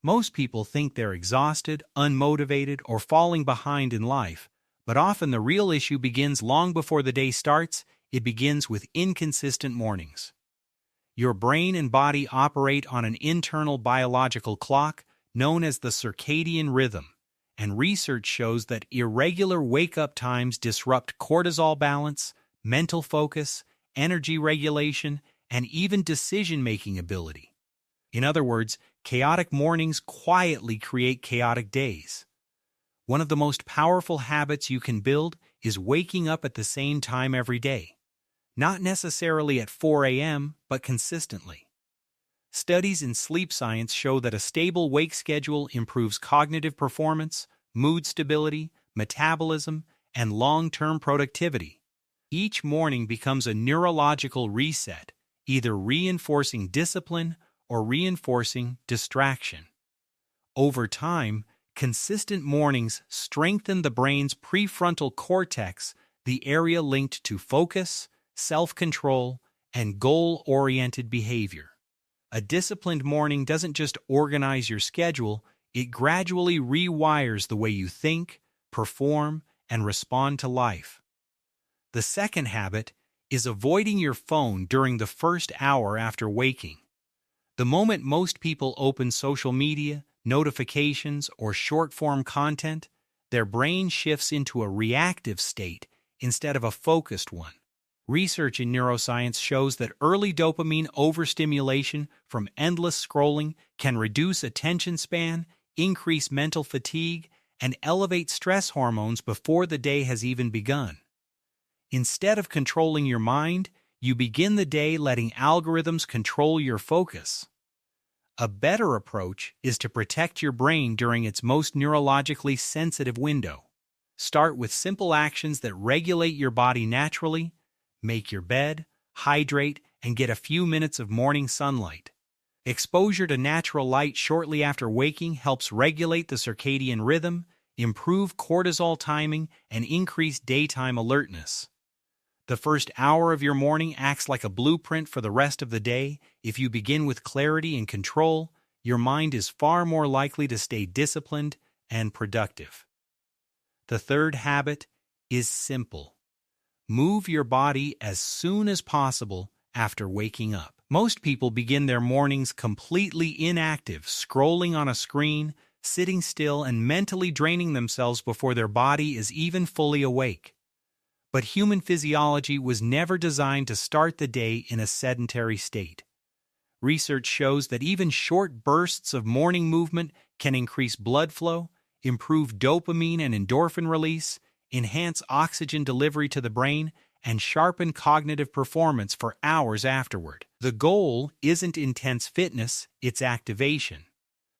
Most people think they're exhausted, unmotivated, or falling behind in life, but often the real issue begins long before the day starts. It begins with inconsistent mornings. Your brain and body operate on an internal biological clock known as the circadian rhythm, and research shows that irregular wake-up times disrupt cortisol balance, mental focus, energy regulation, and even decision-making ability. In other words, chaotic mornings quietly create chaotic days. One of the most powerful habits you can build is waking up at the same time every day. Not necessarily at 4 a.m., but consistently. Studies in sleep science show that a stable wake schedule improves cognitive performance, mood stability, metabolism, and long-term productivity. Each morning becomes a neurological reset, either reinforcing discipline or reinforcing distraction. Over time, consistent mornings strengthen the brain's prefrontal cortex, the area linked to focus, self-control, and goal-oriented behavior. A disciplined morning doesn't just organize your schedule, it gradually rewires the way you think, perform, and respond to life. The second habit is avoiding your phone during the first hour after waking. The moment most people open social media, notifications, or short-form content, their brain shifts into a reactive state instead of a focused one. Research in neuroscience shows that early dopamine overstimulation from endless scrolling can reduce attention span, increase mental fatigue, and elevate stress hormones before the day has even begun. Instead of controlling your mind, you begin the day letting algorithms control your focus. A better approach is to protect your brain during its most neurologically sensitive window. Start with simple actions that regulate your body naturally. Make your bed, hydrate, and get a few minutes of morning sunlight. Exposure to natural light shortly after waking helps regulate the circadian rhythm, improve cortisol timing, and increase daytime alertness. The first hour of your morning acts like a blueprint for the rest of the day. If you begin with clarity and control, your mind is far more likely to stay disciplined and productive. The third habit is simple. Move your body as soon as possible after waking up. Most people begin their mornings completely inactive, scrolling on a screen, sitting still, and mentally draining themselves before their body is even fully awake. But human physiology was never designed to start the day in a sedentary state. Research shows that even short bursts of morning movement can increase blood flow, improve dopamine and endorphin release, enhance oxygen delivery to the brain, and sharpen cognitive performance for hours afterward. The goal isn't intense fitness, it's activation.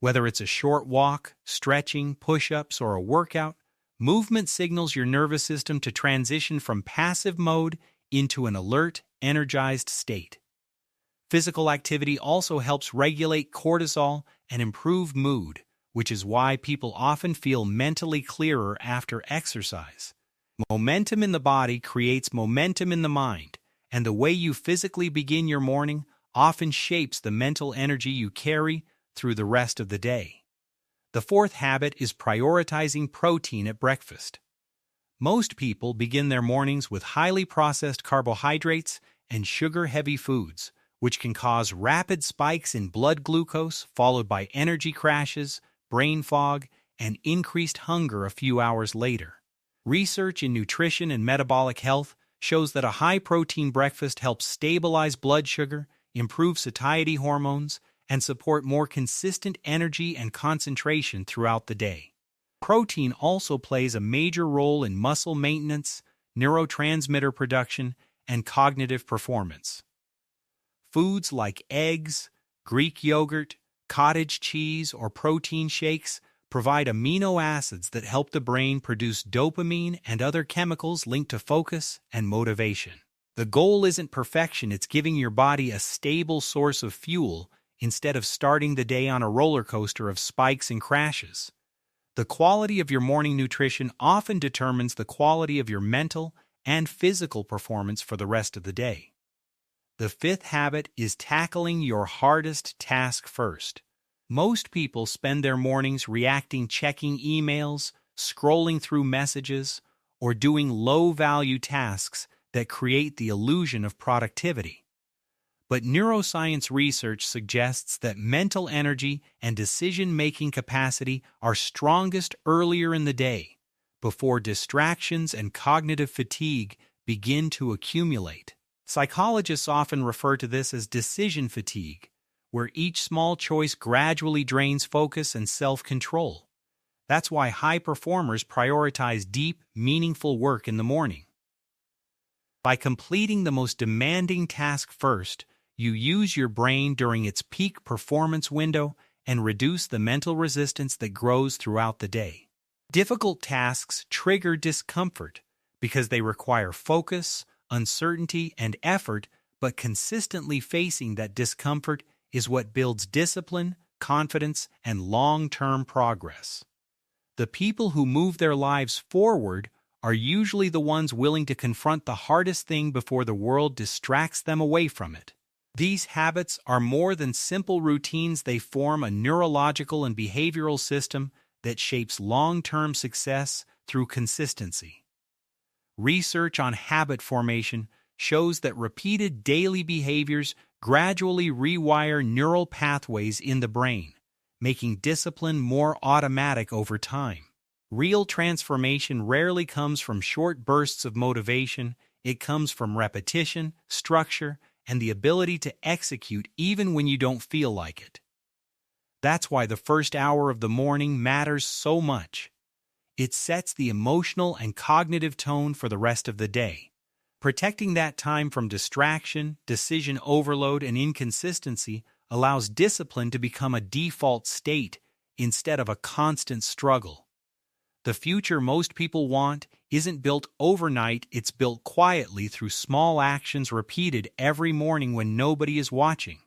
Whether it's a short walk, stretching, push-ups, or a workout, movement signals your nervous system to transition from passive mode into an alert, energized state. Physical activity also helps regulate cortisol and improve mood, which is why people often feel mentally clearer after exercise. Momentum in the body creates momentum in the mind, and the way you physically begin your morning often shapes the mental energy you carry through the rest of the day. The fourth habit is prioritizing protein at breakfast. Most people begin their mornings with highly processed carbohydrates and sugar-heavy foods, which can cause rapid spikes in blood glucose, followed by energy crashes, brain fog, and increased hunger a few hours later. Research in nutrition and metabolic health shows that a high-protein breakfast helps stabilize blood sugar, improve satiety hormones, and support more consistent energy and concentration throughout the day. Protein also plays a major role in muscle maintenance, neurotransmitter production, and cognitive performance. Foods like eggs, Greek yogurt, cottage cheese, or protein shakes provide amino acids that help the brain produce dopamine and other chemicals linked to focus and motivation. The goal isn't perfection, it's giving your body a stable source of fuel instead of starting the day on a roller coaster of spikes and crashes. The quality of your morning nutrition often determines the quality of your mental and physical performance for the rest of the day. The fifth habit is tackling your hardest task first. Most people spend their mornings checking emails, scrolling through messages, or doing low-value tasks that create the illusion of productivity. But neuroscience research suggests that mental energy and decision-making capacity are strongest earlier in the day, before distractions and cognitive fatigue begin to accumulate. Psychologists often refer to this as decision fatigue, where each small choice gradually drains focus and self-control. That's why high performers prioritize deep, meaningful work in the morning. By completing the most demanding task first, you use your brain during its peak performance window and reduce the mental resistance that grows throughout the day. Difficult tasks trigger discomfort because they require focus, uncertainty, and effort, but consistently facing that discomfort is what builds discipline, confidence, and long-term progress. The people who move their lives forward are usually the ones willing to confront the hardest thing before the world distracts them away from it. These habits are more than simple routines. They form a neurological and behavioral system that shapes long-term success through consistency. Research on habit formation shows that repeated daily behaviors gradually rewire neural pathways in the brain, making discipline more automatic over time. Real transformation rarely comes from short bursts of motivation. It comes from repetition, structure, and the ability to execute even when you don't feel like it. That's why the first hour of the morning matters so much. It sets the emotional and cognitive tone for the rest of the day. Protecting that time from distraction, decision overload, and inconsistency allows discipline to become a default state instead of a constant struggle. The future most people want isn't built overnight, it's built quietly through small actions repeated every morning when nobody is watching.